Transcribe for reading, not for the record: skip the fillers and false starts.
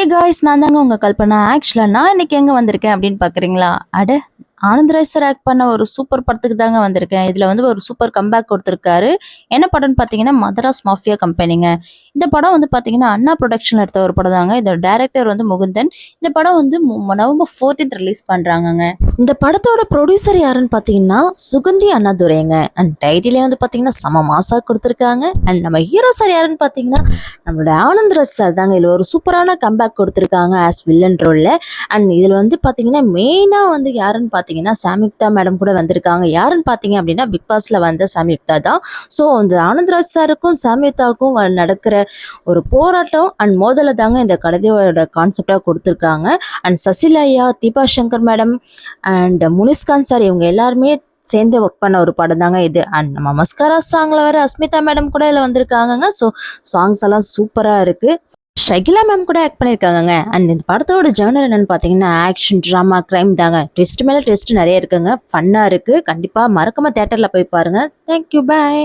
Hey guys, நான் தாங்க உங்க கல்பனா. ஆக்சுவலா நான் இன்னைக்கு எங்க வந்திருக்கேன் அப்படின்னு பாக்குறீங்களா? அட, ஆனந்த் ராஜ் சார் ஆக்ட் பண்ண ஒரு சூப்பர் படத்துக்கு தாங்க வந்திருக்கேன். இதுல வந்து ஒரு சூப்பர் கம்பேக் கொடுத்திருக்காரு. என்ன படம்னு பாத்தீங்கன்னா மதராஸ் மாஃபியா கம்பெனிங்க. இந்த படம் வந்து பாத்தீங்கன்னா அண்ணா ப்ரொடக்ஷன்ல எடுத்த ஒரு படம் தாங்க. இதோட டைரக்டர் வந்து முகுந்தன். இந்த படம் வந்து நவம்பர் 14 ரிலீஸ் பண்றாங்கங்க. இந்த படத்தோட ப்ரொடியூசர் யாருன்னு பாத்தீங்கன்னா சுகந்தி அண்ணாதுரைங்க. அண்ட் டைட்டிலே வந்து பாத்தீங்கன்னா சம மாசா கொடுத்திருக்காங்க. அண்ட் நம்ம ஹீரோ சார் யாருன்னு பாத்தீங்கன்னா நம்மளோட ஆனந்த் ராஜ் சார் தாங்க. இதுல ஒரு சூப்பரான கம்பேக் கொடுத்திருக்காங்க ஆஸ் வில்லன் ரோல்ல. அண்ட் இதுல வந்து பாத்தீங்கன்னா மெயினா வந்து யாருன்னு பாத்தீங்கன்னா சாமியுக்தா மேடம் கூட வந்திருக்காங்க. யாருன்னு பாத்தீங்க அப்படின்னா பிக் பாஸ்ல வந்த சாமியுக்தா தான். ஸோ அந்த ஆனந்த் ராஜ் சாருக்கும் சாமியுக்தாவுக்கும் நடக்கிற ஒரு போராட்டம் அண்ட் மோதலை தாங்க இந்த கடையோட கான்செப்டா கொடுத்திருக்காங்க. அண்ட் சசிலையா, Deepa Shankar madam and Munishkanth sir இவங்க எல்லாருமே சேர்ந்து ஒர்க் பண்ண ஒரு படம் தாங்க இது. அண்ட் நம்ம மஸ்காரா சாங்ல வர அஸ்மிதா மேடம் கூட இதுல வந்திருக்காங்க. ஸோ சாங்ஸ் எல்லாம் சூப்பரா இருக்கு. ஷகிலா மேம் கூட ஆக்ட் பண்ணியிருக்காங்க. அண்ட் இந்த படத்தோட ஜேர்னர் என்னன்னு பார்த்தீங்கன்னா ஆக்ஷன், ட்ராமா, கிரைம் தாங்க. ட்விஸ்ட் மேலே ட்விஸ்ட் நிறைய இருக்குங்க. ஃபன்னாக இருக்கு. கண்டிப்பாக மறக்காம தேட்டரில் போய் பாருங்க. தேங்க்யூ, பாய்.